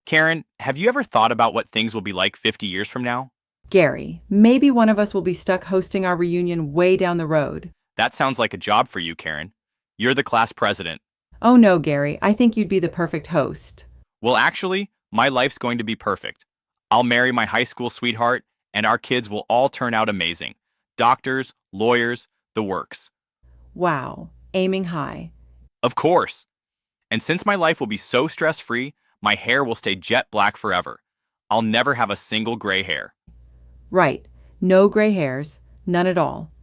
Karen, have you ever thought about what things will be like 50 years from now? Gary, maybe one of us will be stuck hosting our reunion way down the road. That sounds like a job for you, Karen. You're the class president. Oh no, Gary, I think you'd be the perfect host. Well, actually, my life's going to be perfect. I'll marry my high school sweetheart, and our kids will all turn out amazing. Doctors, lawyers, the works. Wow, aiming high. Of course. And since my life will be so stress-free, my hair will stay jet black forever. I'll never have a single gray hair. Right, no gray hairs, none at all.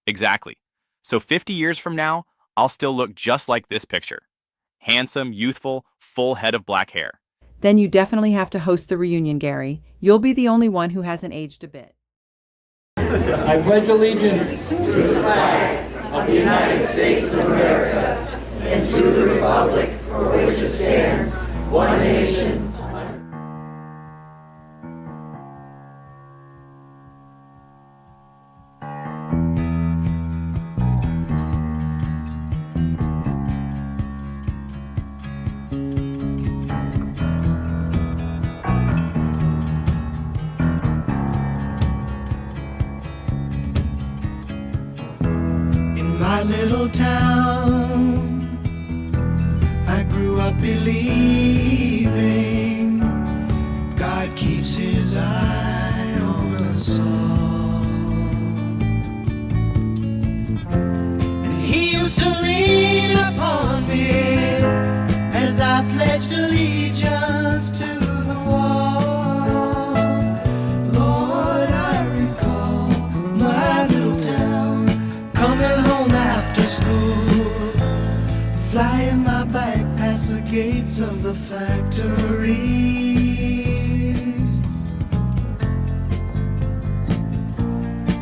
Exactly. So 50 years from now, I'll still look just like this picture. Handsome, youthful, full head of black hair. Then you definitely have to host the reunion, Gary. You'll be the only one who hasn't aged a bit. I pledge allegiance to the flag of the United States of America and to the republic for which it stands, one nation. My little town, I grew up believing God keeps his eye on us all. And he used to lean upon me as I pledged allegiance to the wall. Lord, I recall my little town coming home after school, flying my bike past the gates of the factories.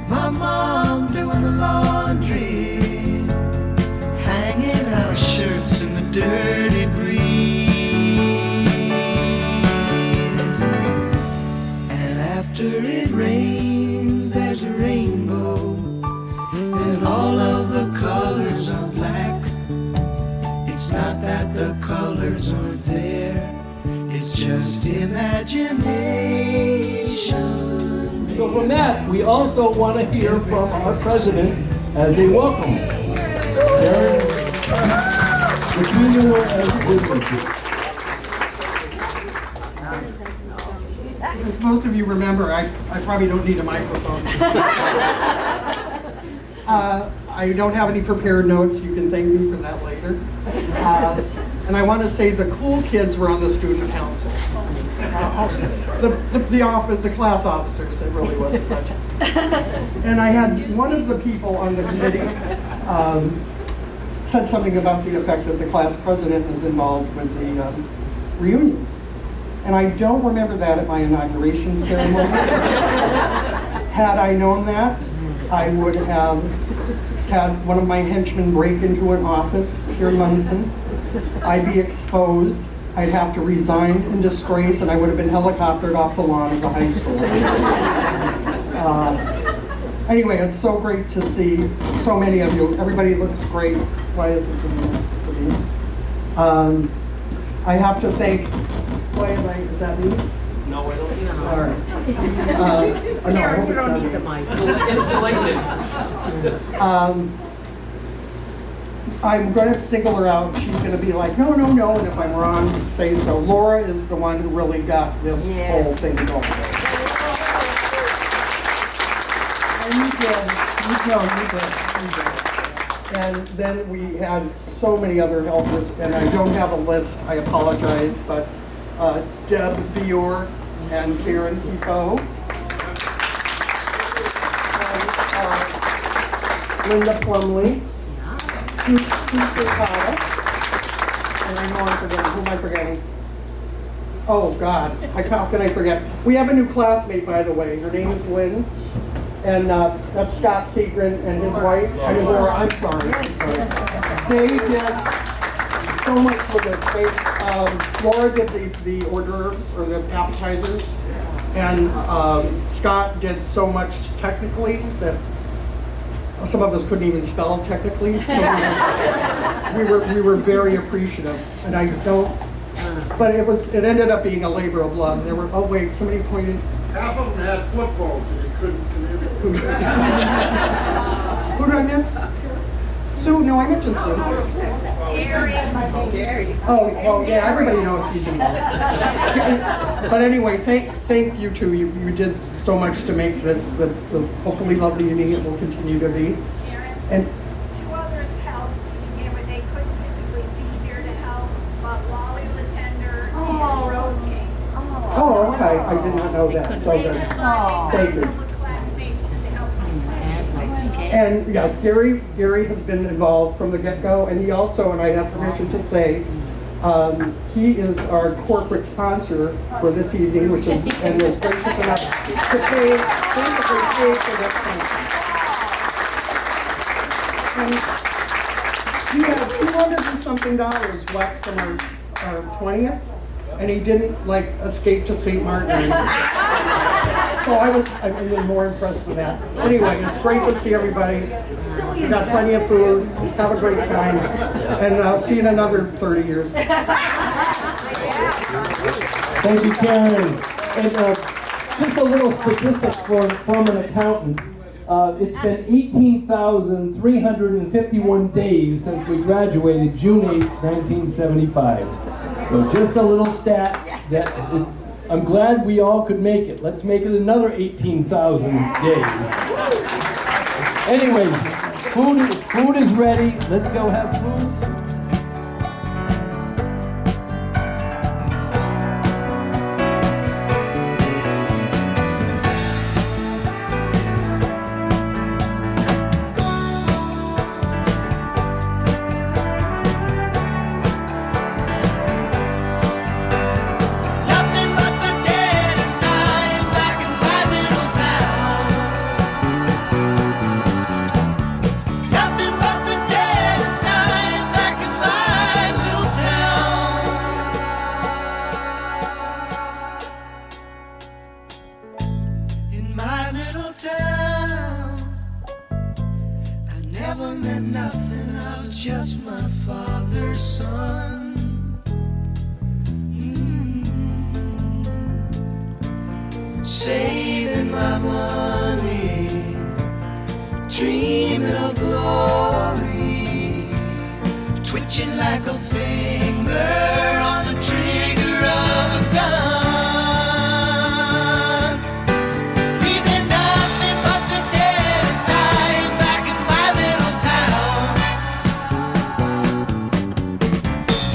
My mom doing the laundry, hanging out shirts in the dirty breeze. And after it rains, there's a rainbow, and all of the colors are black. It's not that the colors aren't there, it's just imagination. So from that, we also want to hear from our president as a welcome. Karen, the funeral as business. As most of you remember, I probably don't need a microphone. I don't have any prepared notes. You can thank me for that later. And I want to say the cool kids were on the student council. The class officers, it really wasn't much. And I had one of the people on the committee said something about the effect that the class president is involved with the reunions. And I don't remember that at my inauguration ceremony. Had I known that, I would have had one of my henchmen break into an office here in Monson. I'd be exposed. I'd have to resign in disgrace, and I would have been helicoptered off the lawn of the high school. Anyway, it's so great to see so many of you. Everybody looks great. Why is it for me? I have to thank, is that me? No, I don't. All right. No, I hope it's not me. It's delightful. I'm going to single her out. She's going to be like, no, no, no, and if I'm wrong, say so. Laura is the one who really got this whole thing going. And you did. You did. And then we had so many other helpers, and I don't have a list, I apologize, but Deb Bior and Karen Tico. Linda Plumley. And I know I'm forgetting. Who am I forgetting? Oh, God. How can I forget? We have a new classmate, by the way. Her name is Lynn. And that's Scott Seagren and his wife. I mean, Laura, I'm sorry. They did so much with us. Laura did the hors d'oeuvres, or the appetizers. And Scott did so much technically that some of us couldn't even spell technically. So we were very appreciative. And I don't But it ended up being a labor of love. There were, oh wait, somebody pointed. Half of them had flip phones and they couldn't communicate. Who did I miss? Sue? No, I mentioned Sue. Gary. Oh, well, yeah, everybody knows he's involved. But anyway, thank you two. You did so much to make this the hopefully lovely evening it will continue to be. And Two others helped to begin with. They couldn't physically be here to help, but Wally Latender and Rose came. oh, okay, I did not know that. So good. Thank you. Classmates to help my son. And yes, Gary has been involved from the get-go, and he also, and I have permission to say, he is our corporate sponsor for this evening, which is, and was gracious enough to pay for this sponsor. And he had $200 and something left from our 20th, and he didn't escape to St. Martin. So I'm even more impressed with that. Anyway, it's great to see everybody. We got plenty of food. Have a great time. And I'll see you in another 30 years. Thank you, Karen. And just a little statistic from an accountant. It's been 18,351 days since we graduated June 8, 1975. So just a little stat that I'm glad we all could make it. Let's make it another 18,000 days. Anyways, food is ready. Let's go have food. Saving my money, dreaming of glory, twitching like a finger on the trigger of a gun. Leaving nothing but the dead and dying back in my little town.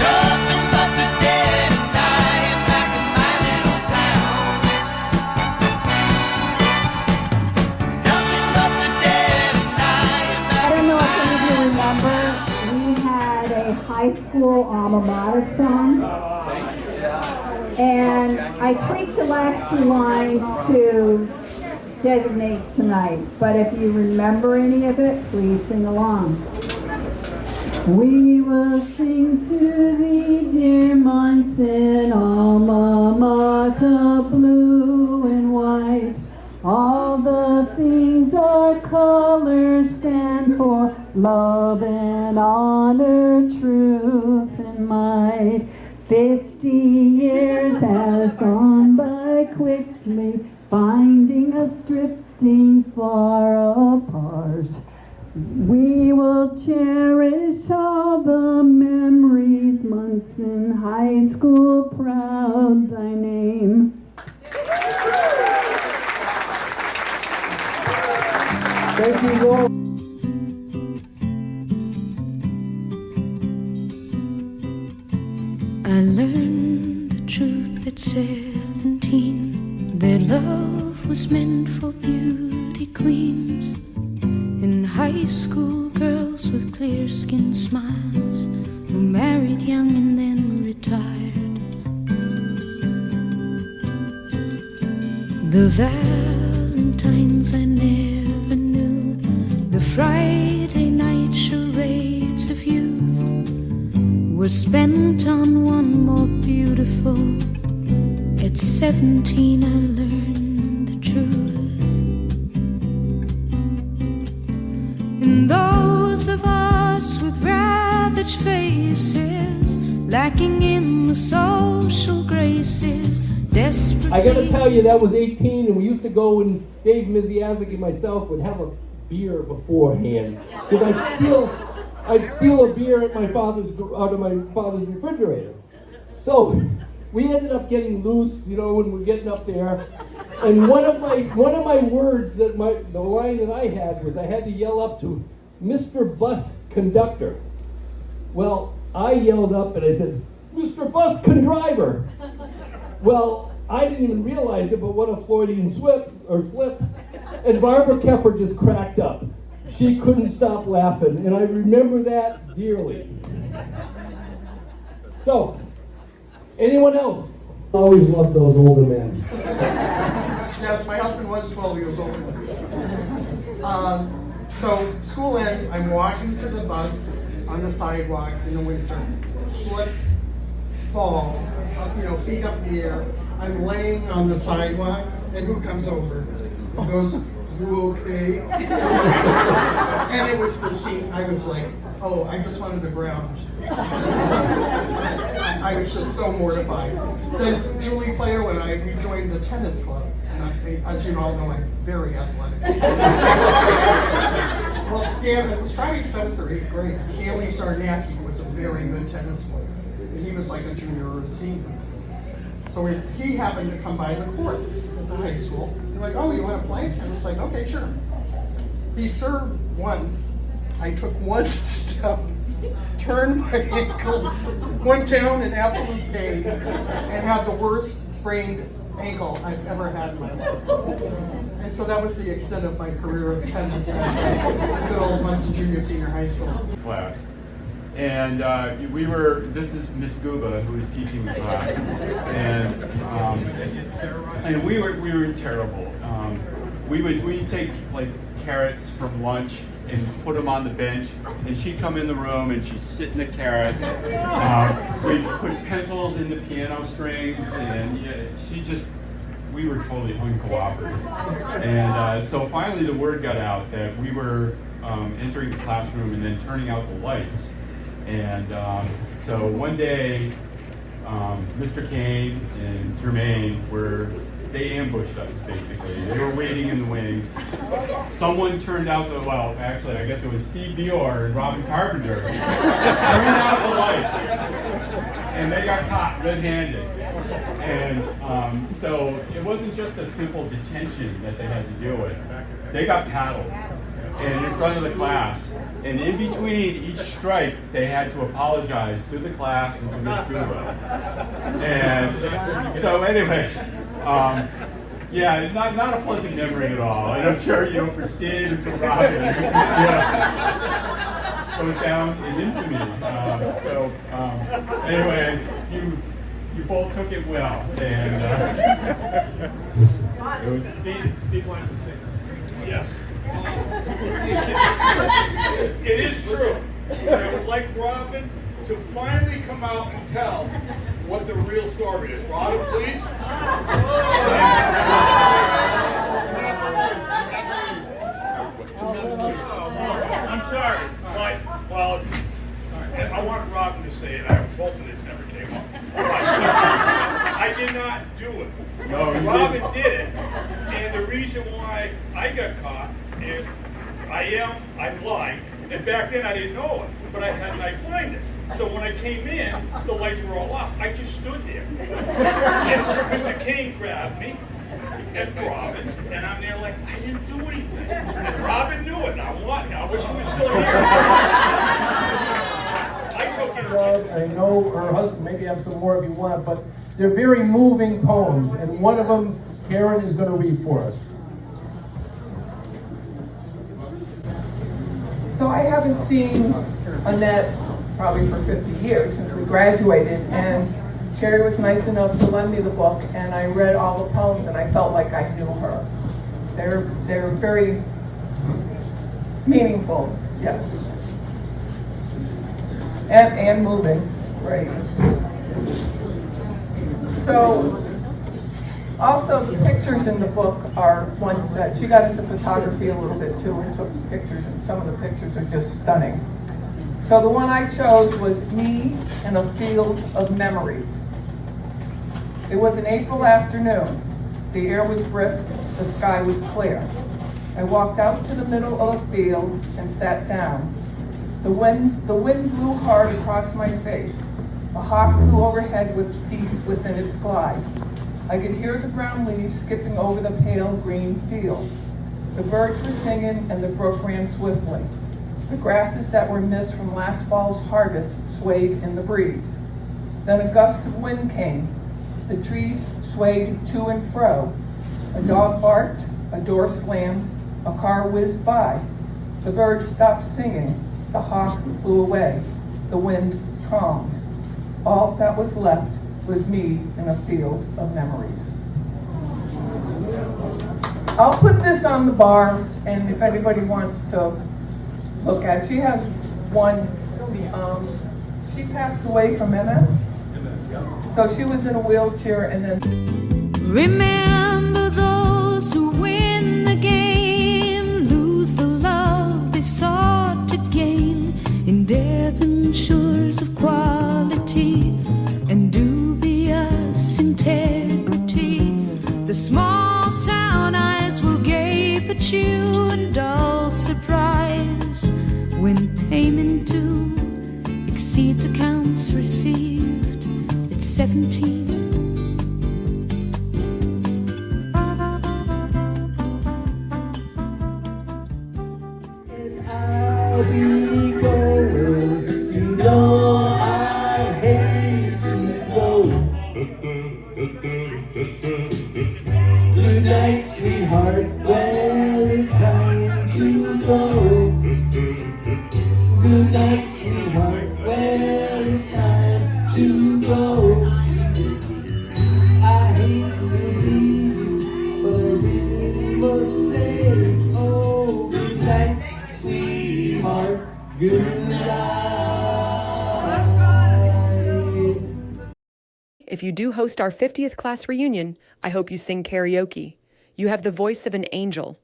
Nothing but the dead and dying back in my little town. High school alma mater song, and I tweaked the last two lines to designate tonight, but if you remember any of it, please sing along. We will sing to thee, dear Monson, alma mater, blue and white. All the things our colors stand for, love and honor, truth and might. 50 years has gone by quickly, finding us drifting far apart. We will cherish all the memories, Monson High School, proud thy name. Thank you, Lord. I learned the truth at 17, that love was meant for beauty queens. In high school, girls with clear skin smiles, who married young and then retired. The Valentines I never knew, the Friday night charades of youth, were spent on one more beautiful. At 17 I learned the truth. And those of us with ravaged faces lacking in the social graces, desperately. I gotta tell you, that was 18, and we used to go, and Dave Miziazik and myself would have a beer beforehand. Because I'd steal a beer out of my father's refrigerator. So we ended up getting loose, when we're getting up there. And one of my words the line that I had was I had to yell up to Mr. Bus Conductor. Well, I yelled up and I said, Mr. Bus Condriver. Well, I didn't even realize it, but what a Freudian slip. And Barbara Keffer just cracked up. She couldn't stop laughing, and I remember that dearly. So, anyone else? Always loved those older men. Yes, my husband was 12 years old. So school ends, I'm walking to the bus on the sidewalk in the winter. Slip, fall, feet up in the air. I'm laying on the sidewalk, and who comes over? He goes, "You okay?" And it was the scene. I was like, oh, I just wanted the ground. I was just so mortified. Then Julie Player and I joined the tennis club. And as you all know, I'm very athletic. Well, it was probably 7th or 8th grade. Stanley Sarnacki was a very good tennis player. And he was like a junior or a senior. So he happened to come by the courts at the high school. They're like, oh, you want to play? And I was like, okay, sure. He served once. I took one step, turned my ankle, went down in absolute pain, and had the worst sprained ankle I've ever had in my life. And so that was the extent of my career of tennis at good old Monson Jr. Senior High School. Class. And this is Miss Guba who was teaching the class, and we were terrible. We'd take like carrots from lunch and put them on the bench, and she'd come in the room and she'd sit in the carrots. We'd put pencils in the piano strings, and we were totally uncooperative. And so finally the word got out that we were entering the classroom and then turning out the lights. And so one day, Mr. Kane and Jermaine they ambushed us, basically. They were waiting in the wings. Someone turned out actually, I guess it was Steve Dior and Robin Carpenter, turned out the lights. And they got caught red-handed. And so it wasn't just a simple detention that they had to deal with. They got paddled. And in front of the class. And in between each strike, they had to apologize to the class and to Miss Guba. And so anyways, not a pleasant memory at all. And I'm sure, for Steve and for Robin, goes down in infamy. Anyways, you both took it well. And it was Steve wants to say something. Yes. It is true. I would like Robin to finally come out and tell what the real story is. Robin, please. I'm sorry, but I want Robin to say it. I was hoping this never came up. I did not do it. No, Robin did it, and the reason why I got caught is I'm blind, and back then I didn't know it, but I had night blindness. So when I came in, the lights were all off. I just stood there. And Mr. Kane grabbed me, and Robin, and I'm there like, I didn't do anything. And Robin knew it. Now what? I wish he was still here. I took it. I know her husband, maybe have some more if you want, but they're very moving poems, and one of them, Karen is going to read for us. So I haven't seen Annette probably for 50 years since we graduated, and Sherry was nice enough to lend me the book, and I read all the poems, and I felt like I knew her. They're very meaningful, yes, and moving, right. So, also the pictures in the book are ones that she got into photography a little bit too and took pictures, and some of the pictures are just stunning. So the one I chose was Me in a Field of Memories. It was an April afternoon. The air was brisk, the sky was clear. I walked out to the middle of the field and sat down. The wind blew hard across my face. A hawk flew overhead with peace within its glide. I could hear the brown leaves skipping over the pale green field. The birds were singing and the brook ran swiftly. The grasses that were missed from last fall's harvest swayed in the breeze. Then a gust of wind came. The trees swayed to and fro. A dog barked, a door slammed, a car whizzed by. The birds stopped singing, the hawk flew away, the wind calmed. All that was left was me in a field of memories. I'll put this on the bar, and if anybody wants to look at it. She has one, she passed away from MS. So she was in a wheelchair and then... Remember those who win the game, lose the love they sought to gain, in debentures of quality and dubious integrity. The small town eyes will gape at you in dull surprise when payment due exceeds accounts received. It's 17. I'll be going, you know I hate to go. Good night, sweetheart, well it's time to go. Good night, sweetheart, well it's time to go. I hate to leave you, but I really must say, oh, good night, sweetheart, good night. If you do host our 50th class reunion, I hope you sing karaoke. You have the voice of an angel.